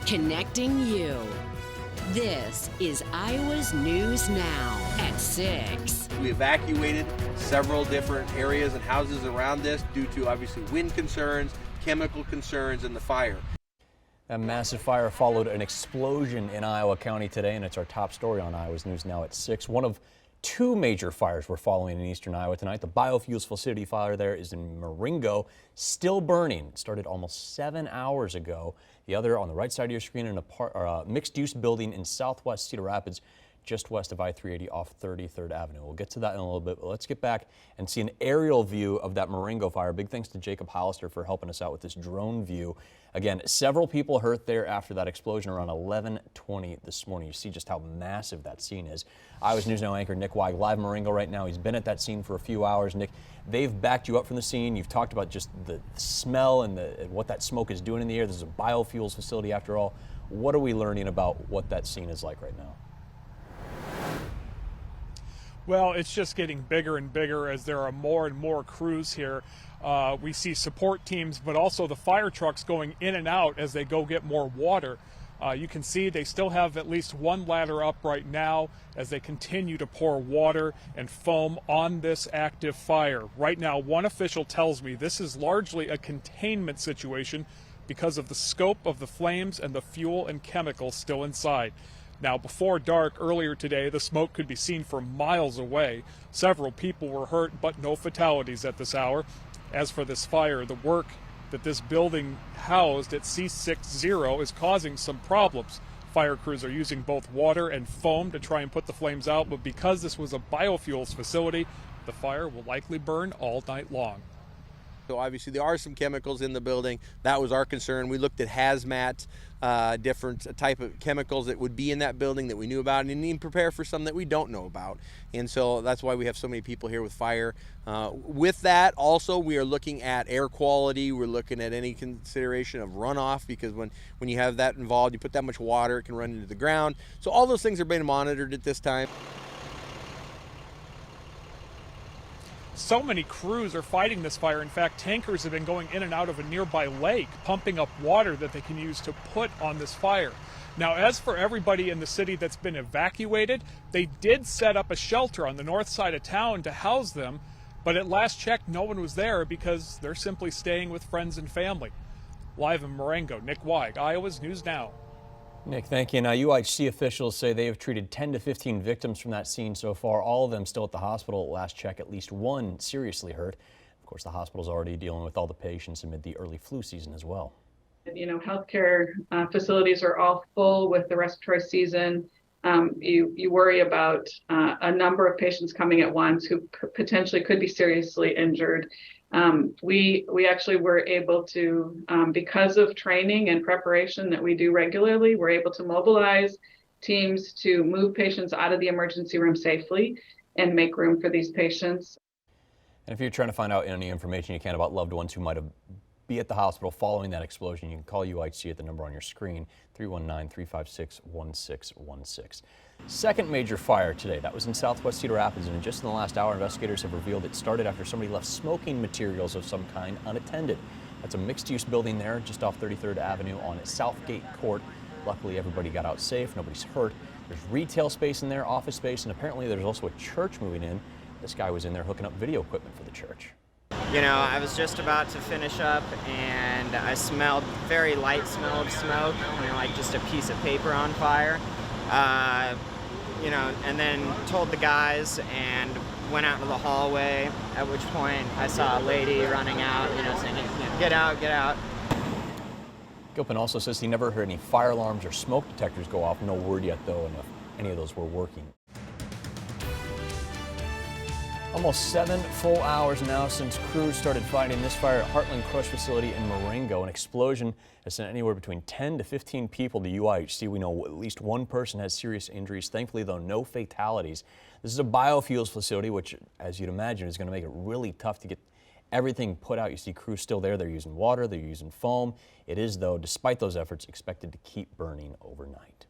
Connecting you. This is Iowa's News Now at 6. We evacuated several different areas and houses around this due to obviously wind concerns, chemical concerns, and the fire. A massive fire followed an explosion in Iowa County today, and it's our top story on Iowa's News Now at 6. One of two major fires we're following in eastern Iowa tonight. The biofuels facility fire there is in Marengo, still burning. It started almost 7 hours ago. The other on the right side of your screen in a mixed-use building in southwest Cedar Rapids, just west of I-380 off 33rd Avenue. We'll get to that in a little bit, but let's get back and see an aerial view of that Marengo fire. Big thanks to Jacob Hollister for helping us out with this drone view. Again, several people hurt there after that explosion around 11:20 this morning. You see just how massive that scene is. Iowa's News Now anchor Nick Weig live in Marengo right now. He's been at that scene for a few hours. Nick, they've backed you up from the scene. You've talked about just the smell and what that smoke is doing in the air. This is a biofuels facility after all. What are we learning about what that scene is like right now? Well, it's just getting bigger and bigger as there are more and more crews here. We see support teams, but also the fire trucks going in and out as they go get more water. You can see they still have at least one ladder up right now as they continue to pour water and foam on this active fire. Right now, one official tells me this is largely a containment situation because of the scope of the flames and the fuel and chemicals still inside. Now, before dark earlier today, the smoke could be seen for miles away. Several people were hurt, but no fatalities at this hour. As for this fire, the work that this building housed at C6-Zero is causing some problems. Fire crews are using both water and foam to try and put the flames out, but because this was a biofuels facility, the fire will likely burn all night long. So obviously there are some chemicals in the building. That was our concern. We looked at hazmat, different type of chemicals that would be in that building that we knew about, and even prepare for some that we don't know about. And so that's why we have so many people here with fire. With that, also, we are looking at air quality. We're looking at any consideration of runoff, because when you have that involved, you put that much water, it can run into the ground. So all those things are being monitored at this time. So many crews are fighting this fire. In fact, tankers have been going in and out of a nearby lake, pumping up water that they can use to put on this fire. Now, as for everybody in the city that's been evacuated, they did set up a shelter on the north side of town to house them, but at last check, no one was there because they're simply staying with friends and family. Live in Marengo, Nick Weig, Iowa's News Now. Nick, thank you. Now, UIHC officials say they have treated 10 to 15 victims from that scene so far, all of them still at the hospital at last check, at least one seriously hurt. Of course, the hospital's already dealing with all the patients amid the early flu season as well. You know, healthcare facilities are all full with the respiratory season. You worry about a number of patients coming at once who potentially could be seriously injured. We actually were able to, because of training and preparation that we do regularly, we're able to mobilize teams to move patients out of the emergency room safely and make room for these patients. And if you're trying to find out any information you can about loved ones who might have be at the hospital following that explosion, you can call UIHC at the number on your screen, 319-356-1616. Second major fire today, that was in southwest Cedar Rapids, and just in the last hour, investigators have revealed it started after somebody left smoking materials of some kind unattended. That's a mixed-use building there just off 33rd Avenue on Southgate Court. Luckily, everybody got out safe, nobody's hurt. There's retail space in there, office space, and apparently there's also a church moving in. This guy was in there hooking up video equipment for the church. You know, I was just about to finish up and I smelled very light smell of smoke, you know, like just a piece of paper on fire. You know, and then told the guys and went out into the hallway, at which point I saw a lady running out, you know, saying, "Get out, get out." Gilpin also says he never heard any fire alarms or smoke detectors go off. No word yet, though, and if any of those were working. Almost 7 full hours now since crews started fighting this fire at Heartland Crush facility in Marengo. An explosion has sent anywhere between 10 to 15 people to UIHC. We know at least one person has serious injuries. Thankfully, though, no fatalities. This is a biofuels facility, which, as you'd imagine, is going to make it really tough to get everything put out. You see crews still there. They're using water. They're using foam. It is, though, despite those efforts, expected to keep burning overnight.